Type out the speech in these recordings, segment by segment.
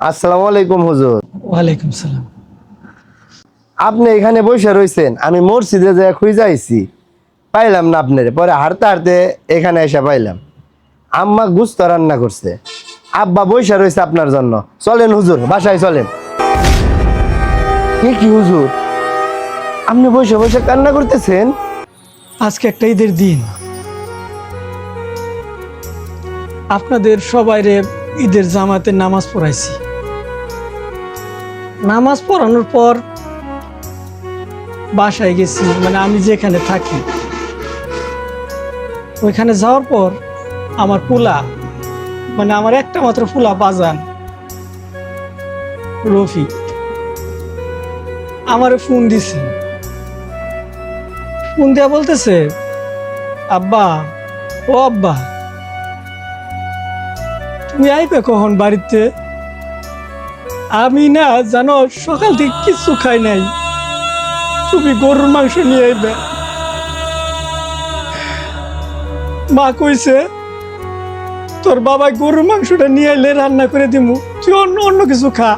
আসসালামু আলাইকুম হুজুর। ওয়ালাইকুম সালাম। আপনি এখানে বসে রয়েছেন, আমি মসজিদে যে খুঁজে আইছি, পাইলাম না আপনার। পরে হাঁটতে হাঁটতে এখানে এসে পাইলাম। আম্মা গুস্ত রান্না করছে, আব্বা বসে রয়েছে আপনার জন্য। চলেন হুজুর, বাসায় চলেন। কি হুজুর, আপনি বসে বসে কান্না করতেছেন? আজকে একটা ঈদের দিন, আপনাদের সবাইরে ঈদের জামাতে নামাজ পড়াইছি। নামাজ পড়ানোর পর বাসায় গেছি, মানে আমি যেখানে থাকি ওইখানে যাওয়ার পর আমার পোলা, মানে আমার একটা মাত্র পোলা বাজান রফি আমারে ফোন দিছে। ফোন দেয়া বলতেছে, আব্বা, ও আব্বা, তুমি আইবে কখন বাড়িতে? আমি না জানো সকাল থেকে কিছু খাই নাই, তুমি গরুর মাংস নিয়ে আইবে। মা কইছে তোর বাবা গরুর মাংসটা নিয়ে এলে রান্না করে দিমু, তুই অন্য অন্য কিছু খা।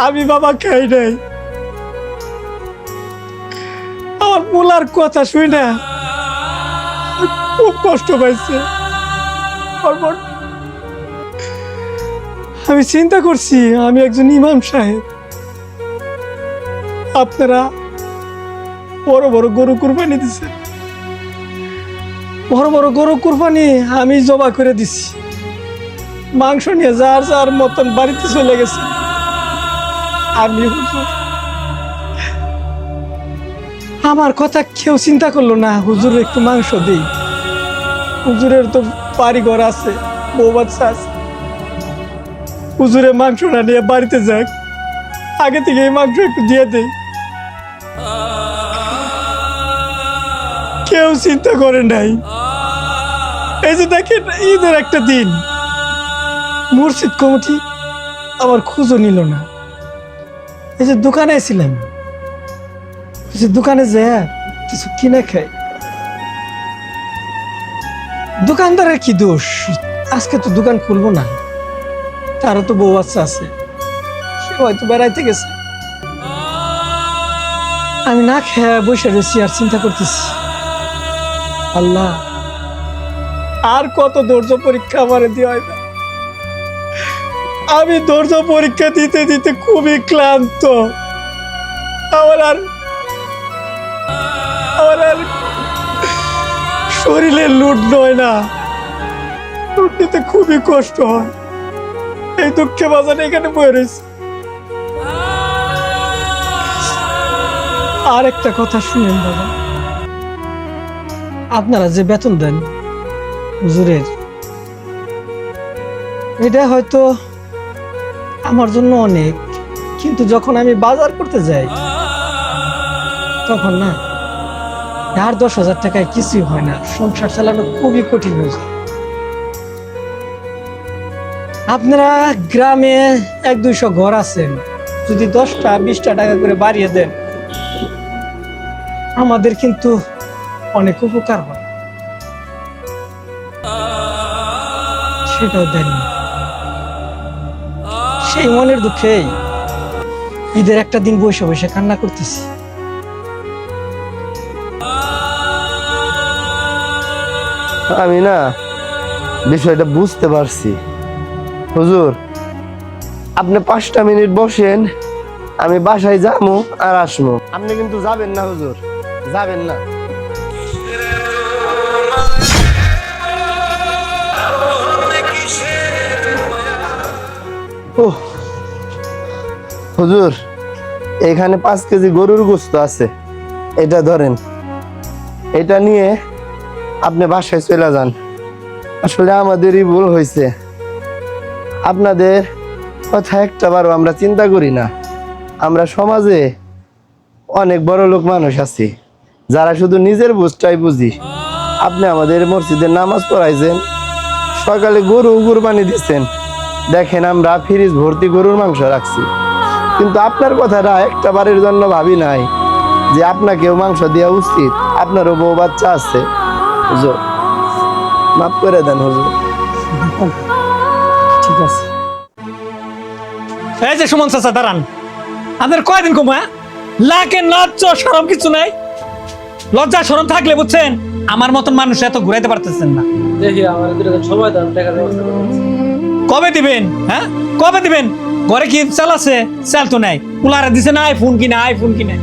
আমি বাবা খাই নাই। আমার পোলার কথা শুই না খুব কষ্ট পাইছে। আমি চিন্তা করছি, আমি একজন ইমাম সাহেব, আপনারা বড় বড় গরু কুরবানি দিছে, বড় বড় গরু কুরবানি আমি জবা করে দিছি। মাংস নিয়ে যার যার মতন বাড়িতে চলে গেছে। আমি হুজুর, আমার কথা কেউ চিন্তা করলো না। হুজুর একটু মাংস দিই, হুজুরের তো বাড়ি ঘর আছে, বউ বাচ্চা আছে। হুজুরে মাংসটা নিয়ে বাড়িতে যাক, আগে থেকে এই মাংস একটু দিয়ে দেই। কেউ চিন্তা করে নাই। এই যে দেখেন, ঈদের একটা দিন মসজিদ কমিটি আমার খোঁজও নিল না। এই যে দোকানে ছিলাম, দোকানে যে কিছু কিনে খাই, দোকানদারের কি দোষ? আজকে তো দোকান খুলবো না, তারও তো বউ বাচ্চা আছে, সে হয়তো বেড়াইতে গেছে। আমি না খেয়ে বসে রয়েছি আর চিন্তা করতেছি, আল্লাহ আর কত ধৈর্য পরীক্ষা আমার দিয়ে হয় না। আমি ধৈর্য পরীক্ষা দিতে দিতে খুবই ক্লান্ত। আমার আর শরীরে লুট নয় না, লুট নিতে খুবই কষ্ট হয়। এই দুঃখে বাজারে এখানে বয়ে রয়েছে। আর একটা কথা শুনেন বাবা, আপনারা যে বেতন দেন হুজুরের, এটা হয়তো আমার জন্য অনেক, কিন্তু যখন আমি বাজার করতে যাই তখন না 8-10 হাজার টাকায় কিছুই হয় না। সংসার চালানো খুবই কঠিন হয়ে যায়। আপনারা গ্রামে 1-200 ঘর আছেন, যদি 10-20 টাকা করে বাড়িয়ে দেন আমাদের কিন্তু অনেক উপকার হয়। সেটাও দেন, সেই মনের দুঃখেই ঈদের একটা দিন বসে বসে কান্না করতেছি। আমি না বিষয়টা বুঝতে পারছি হুজুর। আপনি 5টা মিনিট বসেন, আমি বাসায় যাবো আর আসবো। আপনি কিন্তু যাবেন না হুজুর, যাবেন না। ওহ হুজুর, এখানে 5 কেজি গরুর গোশত আছে, এটা ধরেন। এটা নিয়ে আপনি বাসায় চলে যান। আসলে আমাদেরই ভুল হয়েছে, আপনাদের কথা একটাবারও আমরা চিন্তা করি না। আমরা সমাজে অনেক বড় লোক মানুষ আছি যারা শুধু নিজের বুঝটাই বুঝি। আপনি আমাদের মসজিদে নামাজ পড়াইছেন, সকালে গরু কুরবানি দিচ্ছেন, দেখেন আমরা ফ্রিজ ভর্তি গরুর মাংস রাখছি, কিন্তু আপনার কথাটা একটা বারের জন্য ভাবি নাই যে আপনাকেও মাংস দেওয়া উচিত। আপনারও বউ বাচ্চা আছে। হুজুর মাফ করে দেন হুজুর। ঠিক আছে। এই যে সুমন চাচা দাঁড়ান, আপনার কয়দিন কম, হ্যাঁ? লাখে লজ্জা সরম কিছু নাই। লজ্জা সরম থাকলে বুঝছেন আমার মতন মানুষ এত ঘুরাইতে পারতেছেন না। দেখি আমার সময় দেন, টাকার ব্যবস্থা করতেছি। কবে দিবেন? হ্যাঁ কবে দিবেন? ঘরে কি চাল আছে? চাল তো নাই। উলারে দিছে না আইফোন কিনা, আইফোন কিনা।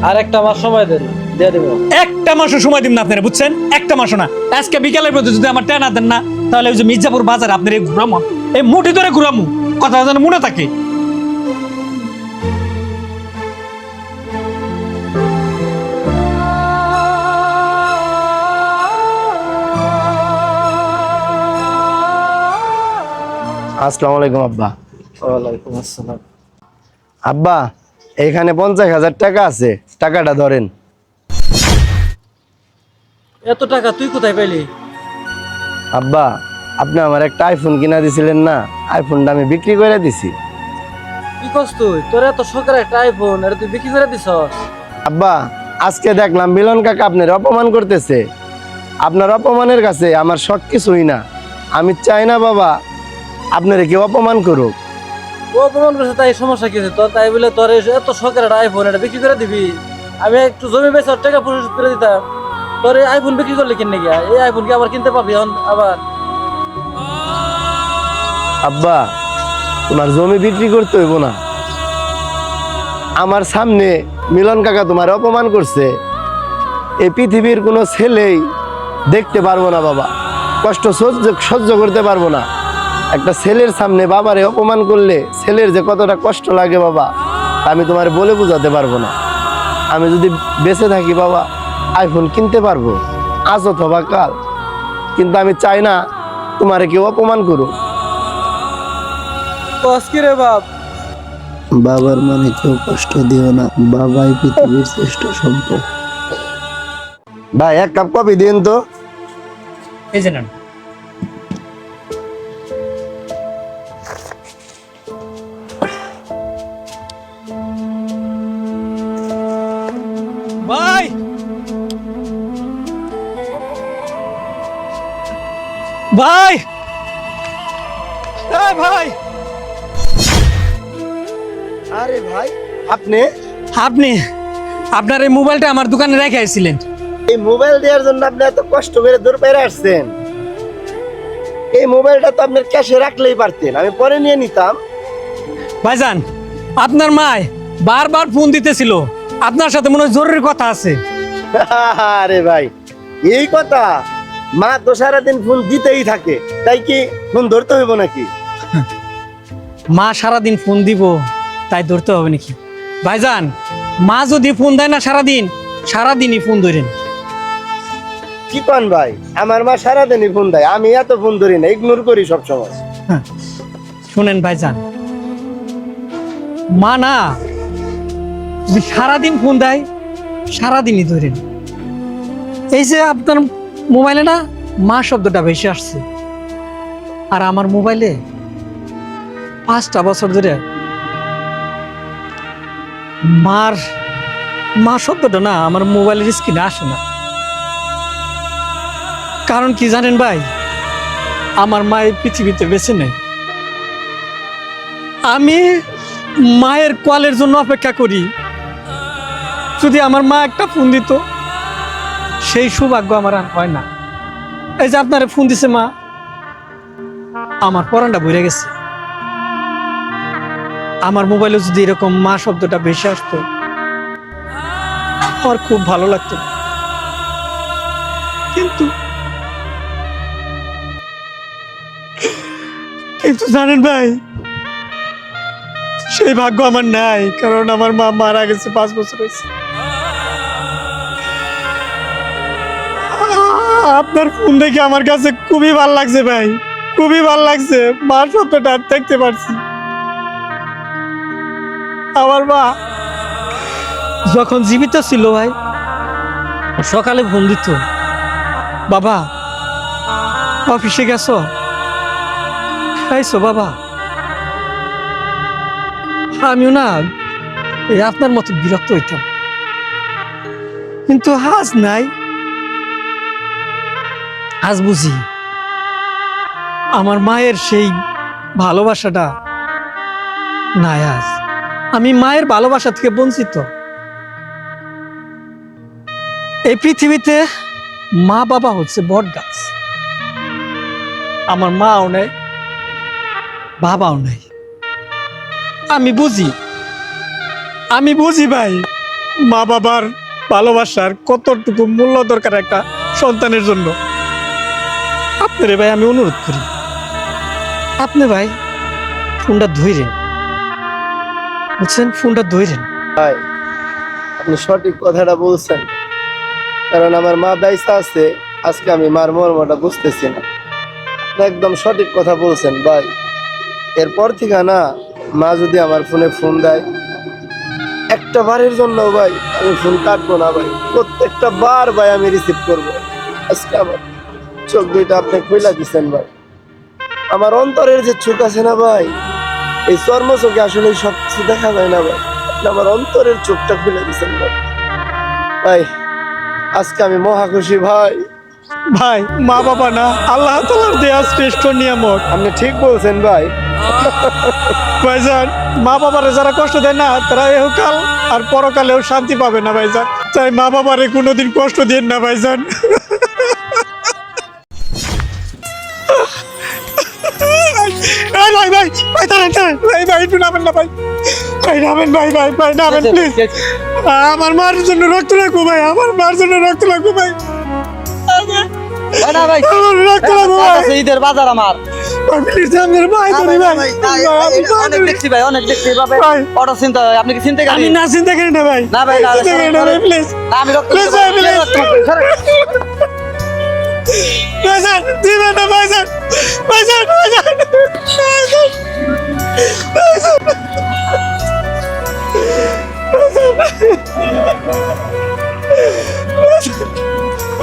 আর একটা মাস সময় দেন, দিয়ে দেবো। একটা মাসও সময় দিন না আপনারা, বুঝছেন? একটা মাসও না। আজকে বিকালের মধ্যে যদি আমার টাকা দেন না, তাহলে ওই যে মির্জাপুর বাজারে আপনার এই ঘুরামো, এই মুঠি ধরে ঘুরামু, কথা যেন মনে থাকে। আসসালামু আলাইকুম আব্বা। ওয়ালাইকুম আসসালাম। আব্বা, এখানে 50,000 টাকা আছে, টাকাটা ধরেন। এত টাকা তুই কোথায় পেলি? আব্বা, আপনি আমার একটা আইফোন কিনা দিছিলেন না, আইফোনটা আমি বিক্রি করে দিছি। কি করছ তুই? তোর এত শখের একটা আইফোন, এটা তুই বিক্রি করে দিছ? আব্বা, আজকে দেখলাম মিলন কাকা আপনার অপমান করতেছে। আপনার অপমানের কাছে আমার শখ কিছুই না। আমি চাই না বাবা আপনারে কেউ অপমান করুক। ও অপমান করছে, তাই সমস্যা কি হয়েছে তোর? তাই বলে তোর এত শখের একটা আইফোন, এটা বিক্রি করে দিবি? আমি একটু জমি বেচার টাকা পরিশোধ করে দিতাম। তোর এই আইফোন বিক্রি করলে কিনে গিয়া এই আইফোন কি আবার কিনতে পাবি আবার? আব্বা, তোমার জমি বিক্রি করতে হইব না। আমার সামনে মিলন কাকা তোমার অপমান করছে, এই পৃথিবীর কোনো ছেলেই দেখতে পারবো না বাবা, কষ্ট সহ্য করতে পারবো না। একটা ছেলের সামনে বাবারে অপমান করলে ছেলের যে কতটা কষ্ট লাগে বাবা, আমি তোমার বলে বোঝাতে পারবো না। আমি যদি বেঁচে থাকি বাবা, আইফোন কিনতে পারবো আজ অথবা কাল, কিন্তু আমি চাই না তোমারে কেউ অপমান করুক। আজকে রে বাপ, বাবার মনে কেউ কষ্ট দিও না, বাবাই পৃথিবীর শ্রেষ্ঠ সম্পদ। ভাই, এক কাপ কফি দিন তো। এই যে নেন। ভাই, ভাই, এই ভাই, আরে ভাই, আপনি আপনি আপনার এই মোবাইলটা আমার দোকানে রেখে আসছিলেন। এই মোবাইল দেওয়ার জন্য আপনি এত কষ্ট করে দূর বাইরে আসছেন? এই মোবাইলটা তো আপনার ক্যাশে রাখলেই পারতেন, আমি পরে নিয়ে নিতাম। ভাইজান, আপনার মায় বারবার ফোন দিতেছিল, আপনার সাথে মনে হয় জরুরি কথা আছে। আরে ভাই, এই কথা? মা তো সারাদিন ফোন দিতেই থাকে, তাই কি ফোন ধরতে হইব নাকি? মা সারাদিন ফোন দিব তাই ধরতে হবে নাকি? ভাইজান, মা যদি ফোন দেয় না সারাদিন, সারাদিনই ফোন ধরেন। কি পান ভাই, আমার মা সারাদিনই ফোন দেয়, আমি এত ফোন ধরি না, ইগনোর করি সব সময়। শুনেন ভাইজান, মা না যদি সারাদিন ফোন দেয়, সারাদিনই ধরেন। এই যে আপনার মোবাইলে না মা শব্দটা বেশি আসছে, আর আমার মোবাইলে 5টা বছর ধরে মা শব্দটা না আমার মোবাইলের স্ক্রিনে আসে না। কারণ কি জানেন ভাই, আমার মা এই পৃথিবীতে বেঁচে নেই। আমি মায়ের কলের জন্য অপেক্ষা করি, যদি আমার মা একটা ফোন দিত, সেই সৌভাগ্য আমার আর হয় না। এই যে আপনারে ফোন দিছে মা, আমার পরানটা ভরে গেছে। আমার মোবাইলে যদি এরকম মা শব্দটা বেশি আসতো, আমার খুব ভালো লাগতো। কিন্তু কিন্তু জানেন ভাই, সেই ভাগ্য আমার নাই, কারণ আমার মা মারা গেছে 5 বছর হয়েছে। আপনার ফোন দেখে আমার কাছে খুবই ভালো লাগছে ভাই, খুবই ভালো লাগছে। মার শব্দটা আর দেখতে পারছি। আমার মা যখন জীবিত ছিল ভাই, সকালে ফোন দিত, বাবা অফিসে গেছো, খাইছো বাবা? আমিও না এই আপনার মতো বিরক্ত হইতাম, কিন্তু আজ নাই। আজ বুঝি আমার মায়ের সেই ভালোবাসাটা না আজ আমি মায়ের ভালোবাসা থেকে বঞ্চিত। এই পৃথিবীতে মা বাবা হচ্ছে বট গাছ, আমার মাও নেই বাবাও নেই। আমি বুঝি ভাই মা বাবার ভালোবাসার কতটুকু মূল্য দরকার একটা সন্তানের জন্য। আপনারে ভাই আমি অনুরোধ করি, আপনি ভাই ফোনটা ধইরেন, বুঝছেন, ফোনটা ধইরেন। ভাই আপনি সঠিক কথাটা বলছেন, কারণ আমার মা বাইসা আছে, আজকে আমি মার মর্মটা বুঝতেছি না। আপনি একদম সঠিক কথা বলছেন ভাই। এরপর থেকে না, মা যদি আমার ফোনে ফোন দেয়, একটা বারের জন্য ভাই আমি ফোন কাটবো না ভাই, প্রত্যেকটা বার ভাই আমি রিসিভ করব। আজকে আমার চোখ দুইটা আপনি খুইলা দিচ্ছেন ভাই। আমার অন্তরের যে চোখ আছে না ভাই, এই চর্ম চোখে আসলে সব কিছু দেখা যায় না ভাই, আপনি আমার অন্তরের চোখটা খুলে দিচ্ছেন ভাই। ভাই আজকে আমি মহা খুশি ভাই। ভাই মা বাবা না আল্লাহ তাআলার দেয়া শ্রেষ্ঠ নিয়ামত। আপনি ঠিক বলছেন ভাই। ভাইজান মা বাবারে যারা কষ্ট দেয় না, তারা এহকাল আর পরকালেও শান্তি পাবে না ভাইজান। তাই মা বাবারে কোনোদিন কষ্ট দিন না ভাইজান। ভাই ভাই ভাই ভাই দাঁড়ান, ভাই ভাই একটু নামেন না ভাই, ভাই নামেন, ভাই ভাই ভাই নামেন প্লিজ। আমার মার জন্য রক্ত লাগবো ভাই, আমার মার জন্য রক্ত লাগবো ভাই, না ভাই আমার রক্ত লাগবো ভাই। ঈদের বাজার আমার প্লিজ আমার ভাই ধরি ভাই, অনেক দেখছি ভাই, অনেক দেখছি ভাই। ভাই। অটো চিন্তা আপনি কি চিন্তা আমি করেন? না চিন্তা করি না ভাই, না ভাই, না, চিন্তা করি না ভাই, প্লিজ না, আমি রক্ত প্লিজ ভাই, প্লিজ ভাইজান দিবেন না ভাইজান, ভাইজান ভাইজান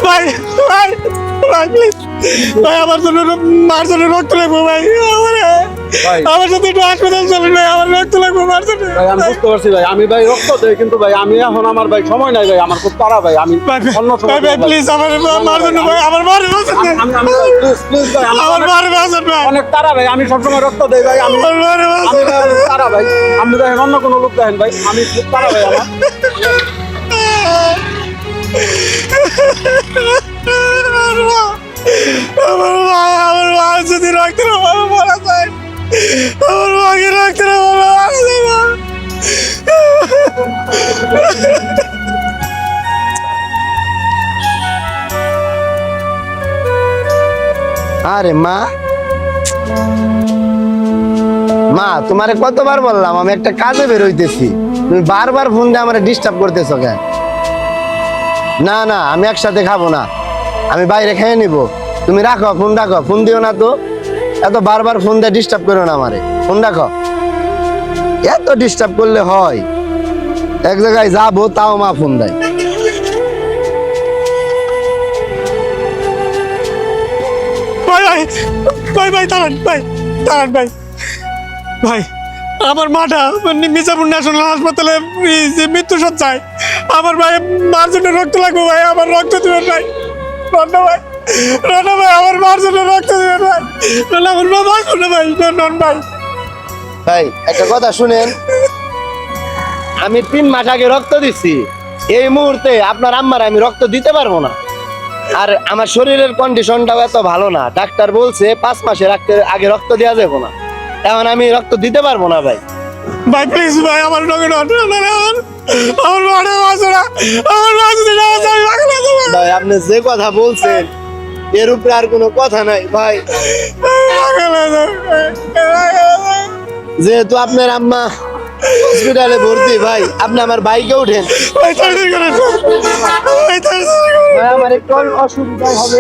ভাই ভাই ভাই প্লিজ ভাই, আমার জন্য মার জন্য রক্ত লাগবো ভাই, আমার সাথে একটু হাসপাতাল চলেন ভাই, আমার রক্ত লাগবো মার জন্য। ভাই আমি বুঝতে পারছি ভাই, আমি ভাই রক্ত দেই, কিন্তু ভাই আমি এখন আমার ভাই সময় নাই ভাই, আমার খুব তাড়া ভাই, আমি অন্য সময় ভাই ভাই প্লিজ আমার মার জন্য ভাই, আমার মার বাঁচান ভাই, প্লিজ ভাই আমার মার বাঁচান ভাই, অনেক তাড়া ভাই, আমি সবসময় রক্ত দেই ভাই, আমি আমার মার আমি বাঁচান। ভাই অনেক তাড়া ভাই, আপনি দেখেন অন্য কোনো লোক দেখেন ভাই, আমি খুব তাড়া ভাই আমার। আমার মা যদি রক্তের অভাবে মারা যায়, আমার মাকে রক্তের অভাবে মারা যায় না। আরে মা, মা তোমারে কতবার বললাম আমি একটা কাজে বের হইতেছি, তুমি বারবার ফোন দিয়ে আমার ডিস্টার্ব করতেছো কেন? না না আমি একসাথে খাবো না, আমি বাইরে খেয়ে নিব। তুমি রাখো ফোন, রাখো ফোন দিও না তো, এত বারবার ফোন দিয়ে ডিস্টার্ব করো না আমারে, ফোন রাখো। এত ডিস্টার্ব করলে হয়? এক জায়গায় যাবো তাও মা ফোন দেয়। ভাই ভাই ভাই ভাই দাঁড়ান ভাই, দাঁড়ান ভাই, ভাই আমার মাটা মির্জাপুর ন্যাশনাল হাসপাতালে মৃত্যু সজ্জায়, আমার ভাই মার জন্য রক্ত লাগবে ভাই, আমার রক্ত দিবেন ভাই, রান্না ভাই, রান্না ভাই আমার মার জন্য রক্ত দিবেন ভাই, নাহলে আমার মা বাঁচবে না ভাই, নন ভাই। ভাই একটা কথা শুনেন, আমি 3 মাস আগে রক্ত দিচ্ছি, এই মুহূর্তে আপনার আম্মার আমি রক্ত দিতে পারবো না। আর আমার শরীরের কন্ডিশনটাও এত ভালো না, ডাক্তার বলছে 5 মাসের আগে রক্ত দেওয়া যাবে না, এখন আমি রক্ত দিতে পারবো না ভাই। ভাই প্লিজ ভাই আমার লগে আমার মারে বাঁচে না, আমার মা যদি না বাঁচে আমি পাগল হয়ে যাবো। ভাই আপনি যে কথা বলছেন এর উপরে আর কোনো কথা নাই ভাই। পাগল হয়ে যাবো, যেহেতু আপনার আম্মা হসপিটালে ভর্তি, ভাই আপনি আমার বাইকে উঠেন, ভাই তাড়াতাড়ি করেন, ভাই তাড়াতাড়ি করেন। ভাই আমার একটু অসুবিধা হবে।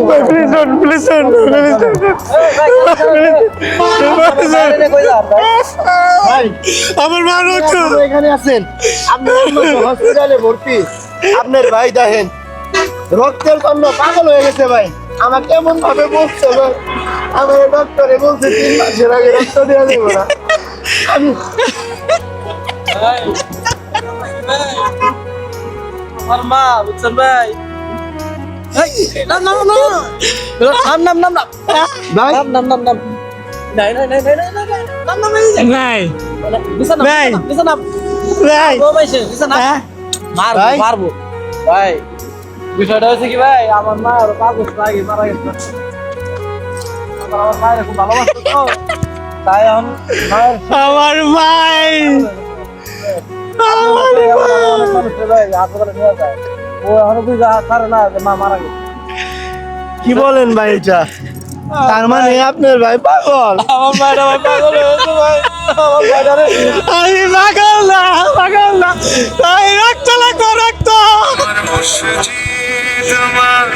ভাই প্লিজ প্লিজ ভাই আমার মা রক্ত, আপনি এখানে আছেন, আপনার আম্মা তো হসপিটালে ভর্তি, আপনার ভাই দেখেন রক্তের জন্য পাগল হয়ে গেছে ভাই, আমাকে কেমন ভাবে বলছে ভাই, আমার ডক্টরে বলছে 3 মাসের আগে রক্ত দেওয়া যাবে না। আমি আমার মা বুঝছেন ভাই, নাম নাম নাম নাম নাম নাম ভাই নাম নাম নাম নাম নাই নাই নাই নাই নাই নাই নাই নাম নাম এই যে নাই বিছানা ভাই। বিছানা ভাই ও ভাই বিছানা হ্যাঁ? মারবো ভাই? মারবো ভাই বিষয়টা হচ্ছে কি ভাই আমার মা আর 5 বছর আগে মারা গেছে আমার মায়ের খুব ভালোবাসতো তো তাই এখন মায়ের আমার ভাই অনেক মানুষের ভাই হাসপাতালে নিয়ে যায় ও এখনো তুই ছাড়ে না যে মা মারা গেছে কি বলেন ভাই এটা? তার মানে আপনার ভাই পাগল। আমার মায়েরা ভাই পাগল হয়েছে ভাই আমার মায়েরা আমি পাগল না তাই রক্ত লাগবে রক্ত মসজিদ আমার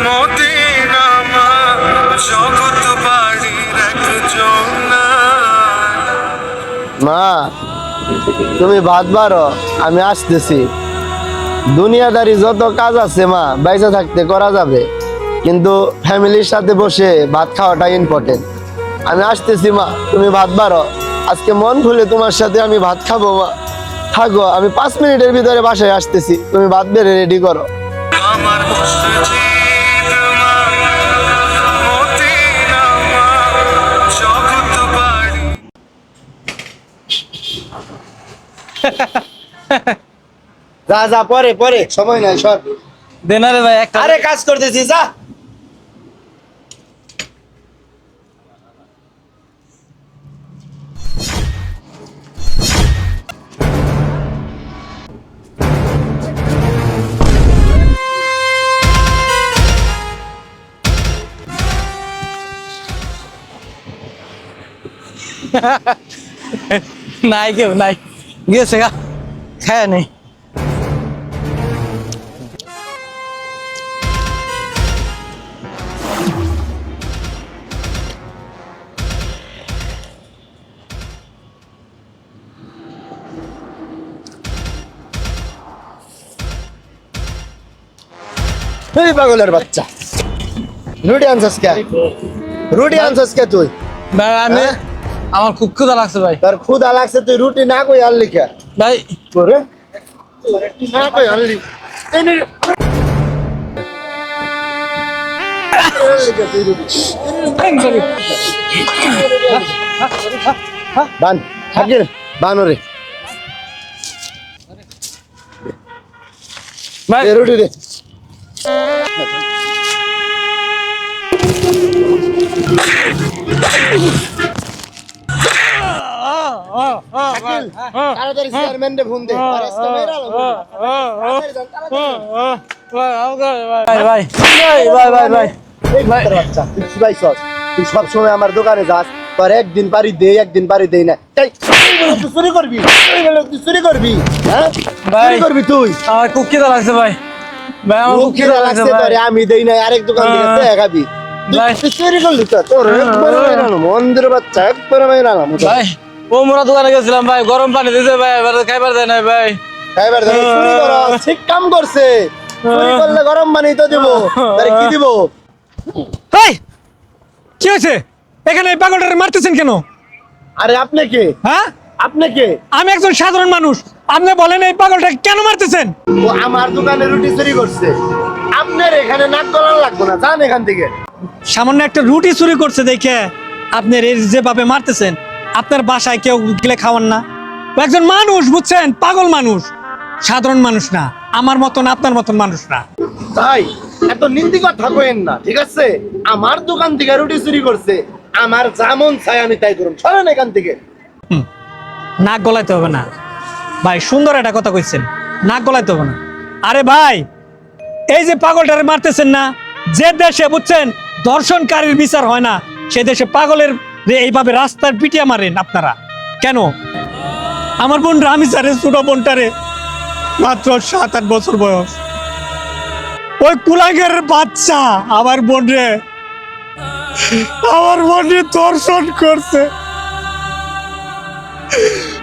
মদিনা আমার জগৎ বাড়ির একজন না। মা তুমি ভাত বারো, আমি আসতেছি। দুনিয়াদারি যত কাজ আছে মা বাইসে থাকতে করা যাবে, কিন্তু ফ্যামিলির সাথে বসে ভাত খাওয়াটা ইম্পর্টেন্ট। আমি আসতেছি মা, তুমি ভাত বারো। আজকে মন খুলে তোমার সাথে আমি ভাত খাবো মা। থাকো, আমি 5 মিনিটের ভিতরে বাসায় আসতেছি, তুমি ভাত বেড়ে রেডি করো। আমার মসজিদ আমার মদিনা আমার জগৎ বাড়ি। যা যা, পরে পরে, সময় নাই, সর। দেনা রে ভাই একটা আরে কাজ করতেছি, যা। নাই কেউ নাই গিয়েছে গা খায় নেই এই পাগলের বাচ্চা, রুটি আনছস কে? রুটি আনছস কে তুই? ভাই আমি হ্যাঁ? আমার খুব ক্ষুধা লাগছে ভাই তোর ক্ষুধা লাগছে, তুই রুটি না কই আনলি কে? ভাই করে না কই আনলি? এই নে। বান থাকির বানরে ভাই এই রুটি দে। তাড়াতাড়ি চেয়ারম্যানরে ফোন দে, আর আজকে মেরা লাগবে। তাড়াতাড়ি যান, তাড়াতাড়ি যান। ভাই ভাই ভাই ভাই ভাই ভাই এই কুত্তার বাচ্চা, তুই কি পাইছস? তুই সবসময় আমার দোকানে যাস, তোর একদিন পারি দেই, একদিন পারি দেই না। তাই তুই বলে তুই চুরি করবি, তুই বলে তুই চুরি করবি, হ্যাঁ? ভাই। চুরি করবি তুই। আমার খুব খিদা লাগছে ভাই ভাই আমার খুব খিদা লাগছে ভাই তোরে আমি দেই না, আরেক দোকান থেকে চেয়ে খাবি। ভাই। তুই চুরি করলি তো, তোর একবার মেরালাম, মন্দির বাচ্চা একবার মেরালাম। ভাই ও মোরা দোকানে গেছিলাম ভাই গরম পানি দিছে ভাই এবার খাইবার দেয় নাই ভাই এবার ধরে চুরি কর, ঠিক কাম করছে। চুরি করলে গরম পানি তো দিব, তারে কি দিব? এই কি হয়েছে এখানে এই পাগলটারে মারতেছেন কেন? আরে আপনি কে? হ্যাঁ, আপনি কে? আমি একজন সাধারণ মানুষ, আপনি বলেন এই পাগলটাকে কেন মারতেছেন? ও আমার দোকানে রুটি চুরি করছে, আপনার এখানে নাক গলান লাগবে না, যান এখান থেকে। সামান্য একটা রুটি চুরি করছে দেখে আপনার এই যেভাবে মারতেছেন, আপনার বাসায় কেউ গেলে খাওয়ান না? ও একজন মানুষ, বুঝছেন, পাগল মানুষ, সাধারণ মানুষ না, আমার মতন আপনার মতন মানুষ না। তাই এত নিন্দি কথা কইেন না, ঠিক আছে? আমার দোকান থেকে রুটি চুরি করছে, আমার যেমন চাই আমি তাই করুন, সরেন এখান থেকে। নাক গলাইতে হবে না ভাই, সুন্দর একটা কথা কইছেন, নাক গলাইতে হবে না। আরে ভাই, এই যে পাগলটারে মারতেছেন না, যে দেশে বুঝছেন ধর্ষণকারীর বিচার হয় না, সে দেশে পাগলের এইভাবে রাস্তার পিটিয়ে মারেন আপনারা কেন? আমার বোন রামিসারে, ছোট বোনটারে, মাত্র 7-8 বছর বয়স, ওই কুলাঙ্গের বাচ্চা আমার বোন রে ধর্ষণ করছে।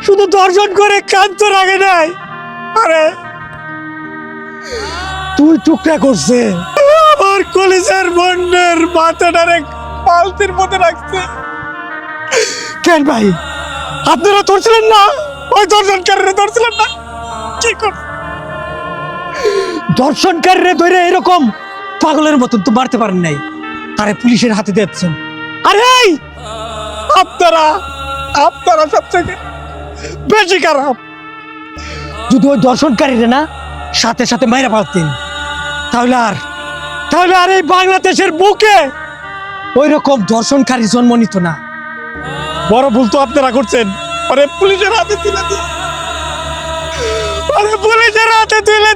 শুধু দর্শন করে কান্ত রাগে নাই, আরে তুই টুকরা করছে আমার কলেজের বন্ডের মাথাটারে পালতির মধ্যে রাখছে। কেন ভাই, আপনারা ধরছিলেন না? ওই দর্শনকারীরা ধরছিলেন না? কি কর দর্শনকারীরা ধরে এরকম পাগলের মতন তো মারতে পারেন নাই, আরে পুলিশের হাতে দিচ্ছেন। আরে আপনারা আপনারা সবথেকে বেশি খারাপ। যদি ওই দর্শনকারীরা না সাথে সাথে মাইরা পারতেন, তাহলে আর এই বাংলাদেশের বুকে ওই রকম দর্শনকারী জন্ম নিত না। বড় ভুল তো আপনারা করছেন। আরে পুলিশের হাতে তুলে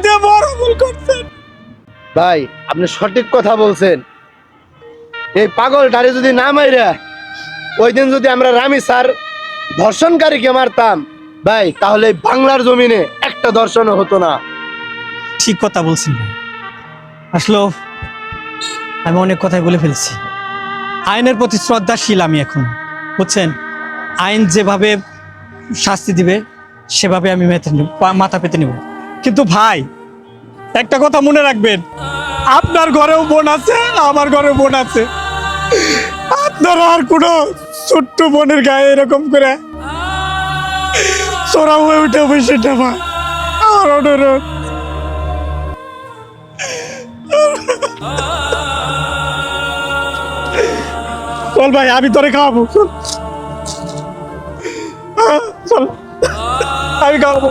দিয়ে বড় ভুল করছেন। ভাই আপনি সঠিক কথা বলছেন। এই পাগলটারে যদি না মাইরা ওই দিন যদি আমরা রামি স্যার ধর্ষণকারীকে মারতাম ভাই, তাহলে এই বাংলার জমিনে একটা ধর্ষণও হতো না। ঠিক কথা বলছেন ভাই। আসলে আমি অনেক কথাই বলে ফেলছি। আইনের প্রতি শ্রদ্ধাশীল আমি এখন, বুঝছেন? আইন যেভাবে শাস্তি দিবে সেভাবে আমি মাথা পেতে নেব। কিন্তু ভাই একটা কথা মনে রাখবেন, আপনার ঘরেও বোন আছে, আমার ঘরেও বোন আছে। আপনারা আর কোনো ছোট্ট বোনের গায়ে এরকম করে চোরা হয়ে উঠে বসে ভাই, আমার অনুরোধ। চল ভাই, আমি তোরে খাওয়াবো। চল, আমি খাওয়াবো।